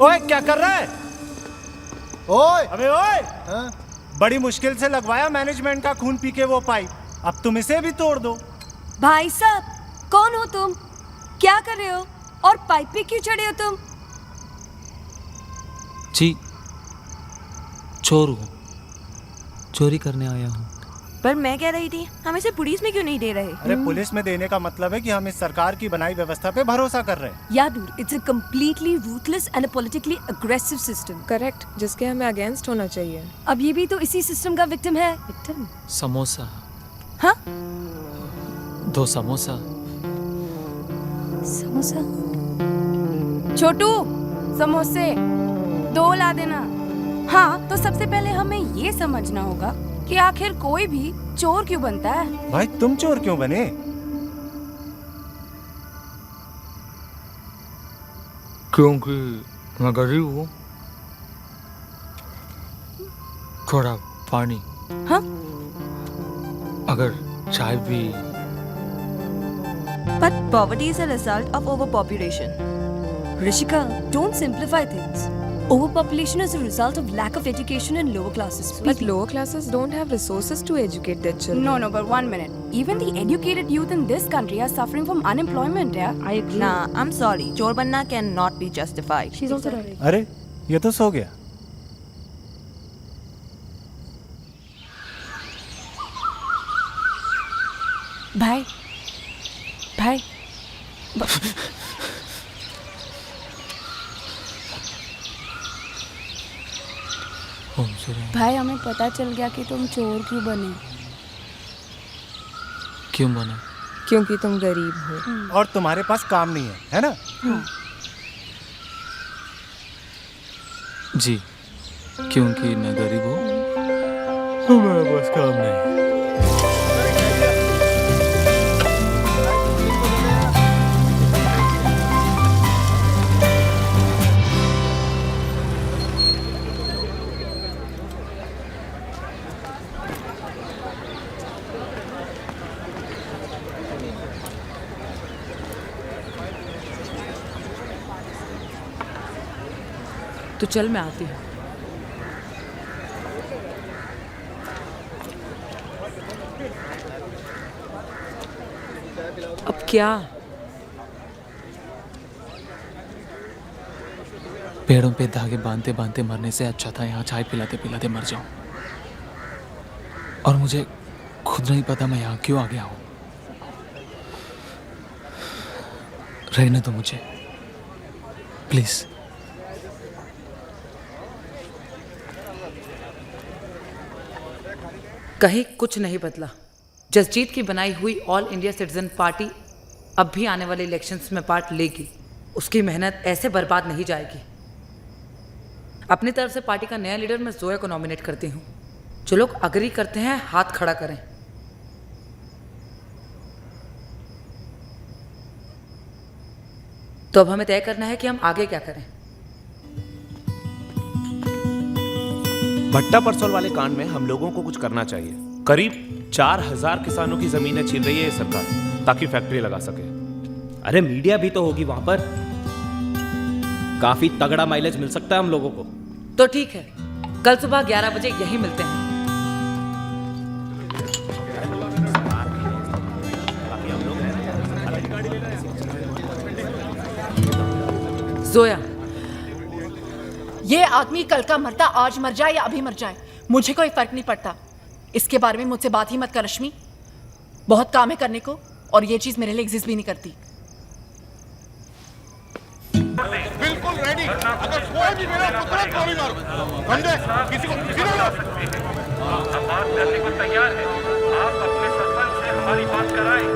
ओए क्या कर रहा है? ओए अबे ओए, हाँ? बड़ी मुश्किल से लगवाया मैनेजमेंट का खून पी के वो पाइप, अब तुम इसे भी तोड़ दो। भाई साहब, कौन हो तुम? क्या कर रहे हो? और पाइप पे क्यों चढ़े हो तुम? जी, चोर हूँ, चोरी करने आया हूँ। पर मैं कह रही थी, हम इसे पुलिस में क्यों नहीं दे रहे? अरे पुलिस में देने का मतलब है कि हम इस सरकार की बनाई व्यवस्था पे भरोसा कर रहे हैं। Yeah, dude, it's a completely ruthless and a politically aggressive system. Correct, जिसके हमें अगेंस्ट होना चाहिए। अब ये भी तो इसी सिस्टम का विक्टिम है। विक्टिम? समोसा। हाँ? 2 समोसा। समोसा? छोटू, समोसे 2 ला देना। हाँ, तो सबसे पहले हमें ये समझना होगा कि आखिर कोई भी चोर क्यों बनता है। भाई तुम चोर क्यों बने? क्योंकि मैं गरीब हूँ। थोड़ा पानी। हाँ? अगर चाय भी। But poverty is a result of overpopulation. Rishika, don't simplify things. Overpopulation is a result of lack of education in lower classes. But lower classes don't have resources to educate their children. No, but 1 minute. Even the educated youth in this country are suffering from unemployment, yeah? I agree. Nah, I'm sorry. Chor banna cannot be justified. She's also right. अरे ये तो सो गया। भाई, भाई, भाई हमें पता चल गया कि तुम चोर क्यों बने। क्यों बना? क्योंकि तुम गरीब हो। और तुम्हारे पास काम नहीं है ना? जी, क्योंकि मैं गरीब हूँ, मेरे पास काम नहीं। तो चल मैं आती हूँ। अब क्या? पेड़ों पे धागे बांधते बांधते मरने से अच्छा था यहाँ चाय पिलाते पिलाते मर जाऊं। और मुझे खुद नहीं पता मैं यहाँ क्यों आ गया हूँ। रहने दो मुझे, प्लीज। कहीं कुछ नहीं बदला। जसजीत की बनाई हुई ऑल इंडिया सिटीजन पार्टी अब भी आने वाले इलेक्शंस में पार्ट लेगी। उसकी मेहनत ऐसे बर्बाद नहीं जाएगी। अपनी तरफ से पार्टी का नया लीडर मैं जोया को नॉमिनेट करती हूँ। जो लोग अग्री करते हैं हाथ खड़ा करें। तो अब हमें तय करना है कि हम आगे क्या करें। भट्टा परसोल वाले कांड में हम लोगों को कुछ करना चाहिए। करीब 4000 किसानों की जमीनें छीन रही है ये सरकार ताकि फैक्ट्री लगा सके। अरे मीडिया भी तो होगी वहां पर, काफी तगड़ा माइलेज मिल सकता है हम लोगों को। तो ठीक है, कल सुबह 11 बजे यहीं मिलते हैं। जोया, ये आदमी कल का मरता आज मर जाए या अभी मर जाए, मुझे कोई फर्क नहीं पड़ता। इसके बारे में मुझसे बात ही मत कर रश्मि। बहुत काम है करने को और ये चीज मेरे लिए एग्जिस्ट भी नहीं करती। बिल्कुल रेडी। अगर कोई भी मेरा तुरंत गोली मारो। समझे? किसी को बात करने को तैयार है। आप अपने सरपंच से हमारी बात कराएं।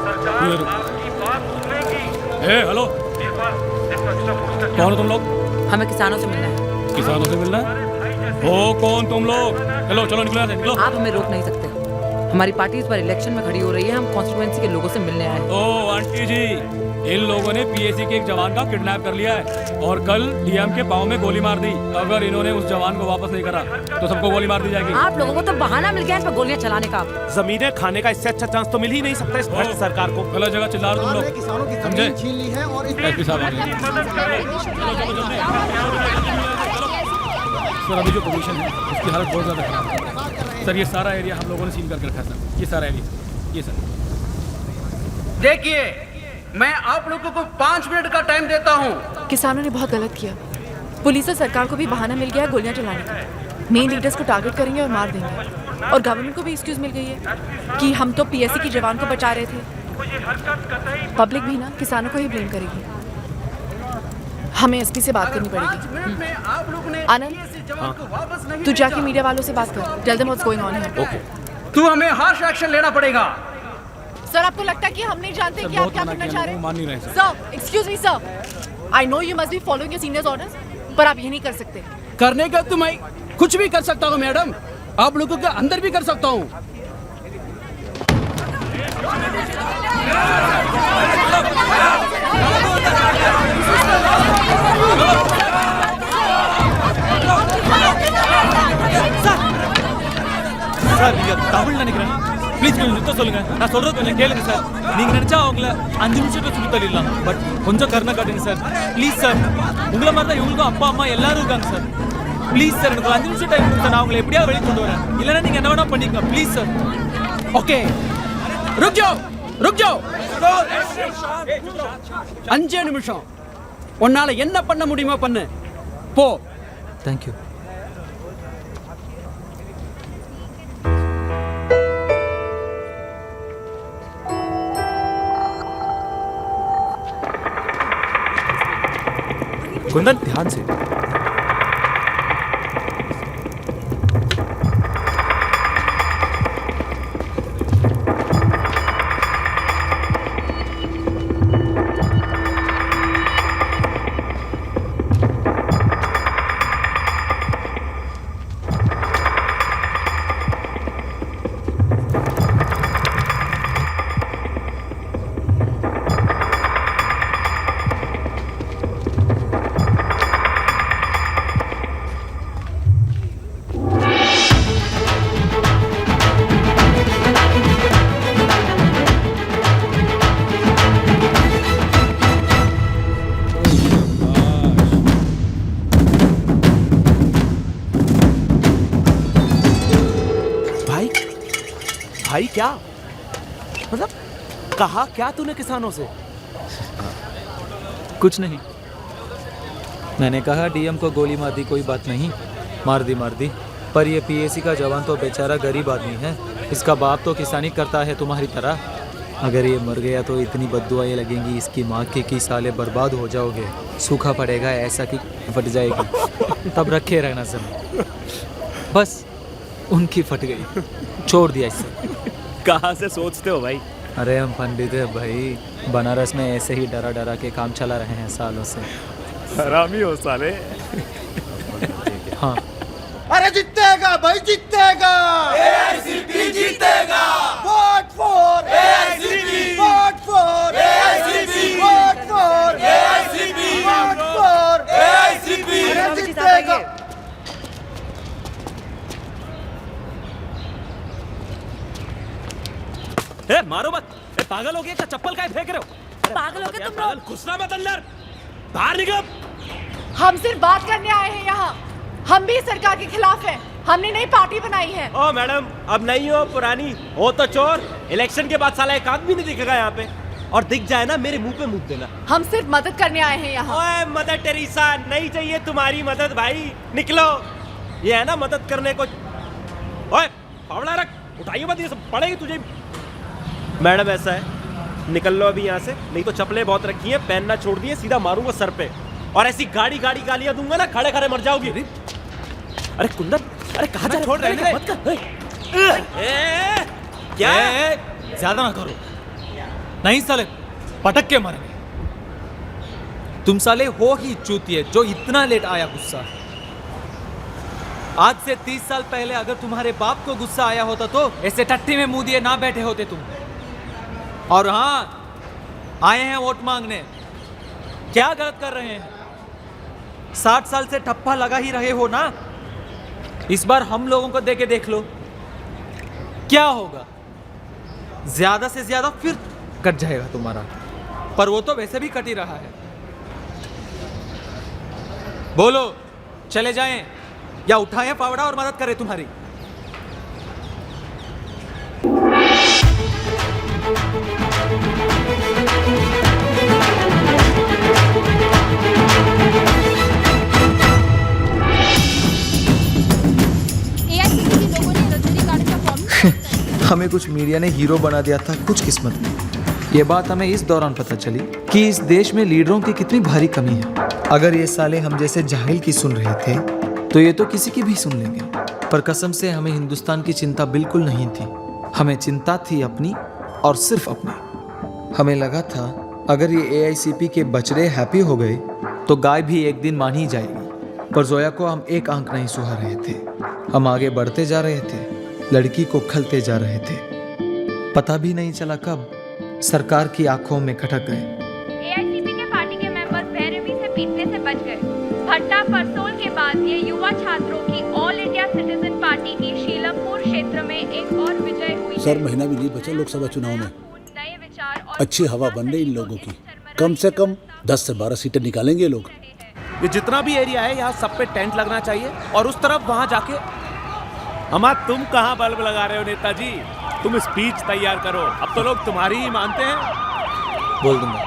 सरकार आपकी बात सुनेगी। हेलो, कौन हो तुम लोग? हमें किसानों से मिलना है। किसानों से मिलना है? ओ कौन तुम लोग? चलो चलो निकलो, निकलो। आप हमें रोक नहीं सकते। हमारी पार्टी इस बार इलेक्शन में खड़ी हो रही है। हम कॉन्स्टिट्यूएंसी के लोगों से मिलने आए। ओ आंटी जी, इन लोगों ने पीएसी के एक जवान का किडनैप कर लिया है और कल डीएम के पाँव में गोली मार दी। अगर इन्होंने उस जवान को वापस नहीं करा तो सबको गोली मार दी जाएगी। आप लोगों को तो बहाना मिल गया इन पर गोलियां चलाने का। जमीनें खाने का इससे अच्छा चांस तो मिल ही नहीं सकता इस भ्रष्ट सरकार को। गलत जगह चिल्ला रहे तुम लोग, किसानों की समझे? जमीन छीन ली है और एसपी साहब आ गए। सर अभी जो पोजीशन है उसकी हालत बहुत ज़्यादा खराब है सर। ये सारा एरिया हम लोगों ने सील करके रखा है सर, ये सारा एरिया, ये सर। देखिए, मैं आप लोगों को 5 मिनट का टाइम देता हूँ। किसानों ने बहुत गलत किया। पुलिस और सरकार को भी बहाना मिल गया है गोलियां चलाने का। मेन लीडर्स को टारगेट करेंगे और मार देंगे, और गवर्नमेंट को भी एक्सक्यूज मिल गई है कि हम तो पीएससी की जवान को बचा रहे थे। पब्लिक भी ना किसानों को ही ब्लेम करेगी। हमें एसपी से बात करनी पड़ेगी। आनंद, तू जाके मीडिया वालों से बात कर, tell them what's going on here. Okay. तू हमें हार्श एक्शन लेना पड़ेगा। सर, आपको लगता है कि हम नहीं जानते कि आप क्या करना चाह रहे हैं? मान नहीं रहे sir, excuse me sir, I know you must be following your seniors orders, पर आप ये नहीं कर सकते। करने का तो मैं कुछ भी कर सकता हूँ मैडम, आप लोगों के अंदर भी कर सकता हूँ। சார் நீங்க தமிழ்ல நினைக்கிறேன், ப்ளீஸ் கொஞ்சம் நிறுத்த சொல்லுங்க. நான் சொல்றது கொஞ்சம் கேளுங்க சார். நீங்க நினைச்சா அவங்கள 5 நிமிஷத்துல சுத்தி தள்ளிடலாம், பட் கொஞ்சம் கருணை காட்டுங்க சார், ப்ளீஸ் சார். உங்களை மாதிரி தான் இவங்களுக்கும் அப்பா அம்மா எல்லாரும் இருக்காங்க சார். ப்ளீஸ் சார், எனக்கு 5 நிமிஷம் டைம் கொடுங்க, நான் அவங்களை எப்படியாவது வெளியே கொண்டு வரேன். இல்லைன்னா நீங்க என்ன வேணா பண்ணிக்கங்க, ப்ளீஸ் சார். ओके, रुक जाओ, रुक जाओ. 5 நிமிஷம். உன்னால என்ன பண்ண முடியுமோ பண்ணு, போ. தேங்க்யூ. कुंदन ध्यान से। भाई क्या मतलब, कहा क्या तूने किसानों से? कुछ नहीं, मैंने कहा डीएम को गोली मार दी, कोई बात नहीं, मार दी, पर ये पीएसी का जवान तो बेचारा गरीब आदमी है, इसका बाप तो किसानी करता है तुम्हारी तरह। अगर ये मर गया तो इतनी बद्दुआएं लगेंगी इसकी माँ की साले बर्बाद हो जाओगे, सूखा पड़ेगा ऐसा कि फट जाएगी, तब रखे रहना जमीन। बस उनकी फट गई, छोड़ दिया इससे। कहाँ से सोचते हो भाई? अरे हम पंडित है भाई, बनारस में ऐसे ही डरा के काम चला रहे हैं सालों से। हरामी हो साले। हाँ, अरे जीतेगा भाई, जीतेगा, एआईसीपी जीतेगा। Vote for AICP, vote for AICP, vote for AICP, vote for AICP. जीतेगा। ए, मारो मत। ए, पागल हो गया क्या? चप्पल काहे फेंक रहे हो? पागल हो गए तुम लोग? घुसना मत अंदर, बाहर निकल। हम सिर्फ बात करने आए हैं यहाँ। हम भी सरकार के खिलाफ हैं। हमने नई पार्टी बनाई है। ओ मैडम, अब नहीं हो पुरानी हो तो चोर। इलेक्शन के बाद साला एक आदमी नहीं दिखेगा यहाँ पे, और दिख जाए ना मेरे मुंह पे मुंह देना। हम सिर्फ मदद करने आए हैं यहाँ। ओए मदर टेरेसा, नहीं चाहिए तुम्हारी मदद भाई, निकलो। ये है ना मदद करने को। ओए फावड़ा रख, उठाइए मत, ये सब पड़ेगी तुझे। मैडम ऐसा है, निकल लो अभी यहाँ से, नहीं तो चप्पलें बहुत रखी हैं, पहनना छोड़ दिए, सीधा मारूंगा सर पे, और ऐसी गाड़ी गालियां दूंगा ना, खड़े खड़े मर जाओगी। अरे कुंदन, अरे कहाँ जा रहे हो? मत कर। क्या ज्यादा ना करो, नहीं साले पटक के मारेंगे। तुम साले हो ही चूतिए जो इतना लेट आया गुस्सा। आज से 30 साल पहले अगर तुम्हारे बाप को गुस्सा आया होता तो ऐसे टट्टी में मुंह दिए ना बैठे होते तुम। और हाँ, आए हैं वोट मांगने, क्या गलत कर रहे हैं? 60 साल से ठप्पा लगा ही रहे हो ना, इस बार हम लोगों को देके देख लो क्या होगा। ज्यादा से ज्यादा फिर कट जाएगा तुम्हारा, पर वो तो वैसे भी कट ही रहा है। बोलो चले जाएं या उठाएं फावड़ा और मदद करें तुम्हारी? हमें कुछ मीडिया ने हीरो बना दिया था कुछ किस्मत में। ये बात हमें इस दौरान पता चली कि इस देश में लीडरों की कितनी भारी कमी है। अगर ये साले हम जैसे जाहिल की सुन रहे थे तो ये तो किसी की भी सुन लेंगे। पर कसम से हमें हिंदुस्तान की चिंता बिल्कुल नहीं थी। हमें चिंता थी अपनी और सिर्फ अपनी। हमें लगा था अगर ये AICP के बछड़े हैप्पी हो गए तो गाय भी एक दिन मान ही जाएगी। पर जोया को हम एक आंख नहीं सुहा रहे थे। हम आगे बढ़ते जा रहे थे, लड़की को खलते जा रहे थे। पता भी नहीं चला कब सरकार की आंखों में खटक गए। AICP के पार्टी के मेंबर्स बेरहमी से पीटने से बच गए। भट्टा परसोल के बाद ये युवा छात्रों की ऑल इंडिया सिटीजन पार्टी की शीलमपुर क्षेत्र में एक और विजय हुई। सर, महीना भी नहीं बचा लोकसभा चुनाव में। अच्छी हवा बन रही इन लोगों की। कम से कम 10 से 12 सीटें निकालेंगे ये लोग। ये जितना भी एरिया है यहाँ सब पे टेंट लगना चाहिए और उस तरफ वहाँ जाके। अमा तुम कहाँ बल्ब लगा रहे हो नेताजी? तुम स्पीच तैयार करो, अब तो लोग तुम्हारी ही मानते हैं। बोल दूंगा।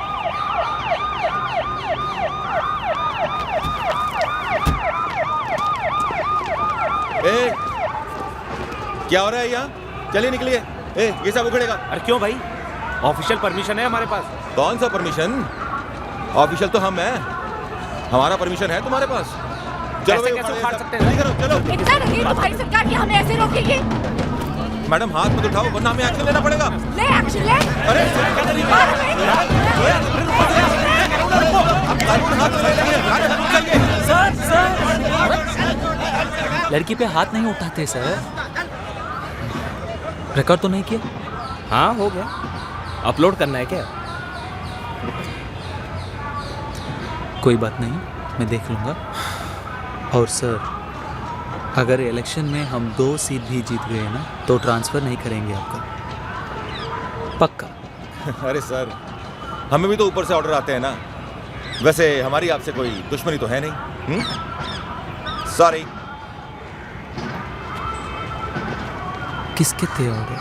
क्या हो रहा है यहाँ? चलिए निकलिए। ये सब उखड़ेगा। अरे क्यों भाई? ऑफिशियल परमिशन है हमारे पास। कौन सा परमिशन? ऑफिशियल तो हम हैं। हमारा परमिशन है तुम्हारे पास? चलो ऐसे कैसे उखाड़ सकते हैं? चलो। इतना नहीं तुम्हारी सरकार की हमें ऐसे रोकेगी? मैडम हाथ मत उठाओ वरना हमें एक्शन लेना पड़ेगा। ले एक्शन ले। अरे लड़की पे हाथ नहीं उठाते सर। रिकॉर्ड तो नहीं किया? हाँ हो गया। अपलोड करना है क्या? कोई बात नहीं, मैं देख लूँगा। और सर, अगर इलेक्शन में हम 2 सीट भी जीत गए ना तो ट्रांसफ़र नहीं करेंगे आपका, पक्का। अरे सर, हमें भी तो ऊपर से ऑर्डर आते हैं ना। वैसे हमारी आपसे कोई दुश्मनी तो है नहीं। सॉरी। किसके थे ऑर्डर?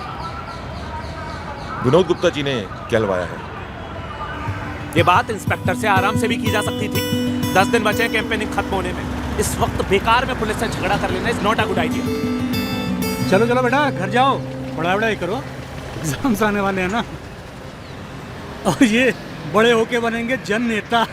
विनोद गुप्ता जी ने कहलवाया है। ये बात इंस्पेक्टर से आराम से भी की जा सकती थी। 10 दिन बचे हैं कैंपेनिंग खत्म होने में। इस वक्त बेकार में पुलिस से झगड़ा कर लेना is not a good idea. चलो चलो बेटा घर जाओ, पढ़ाई करो, एग्जाम्स आने वाले हैं ना। और ये बड़े होके बनेंगे जन नेता।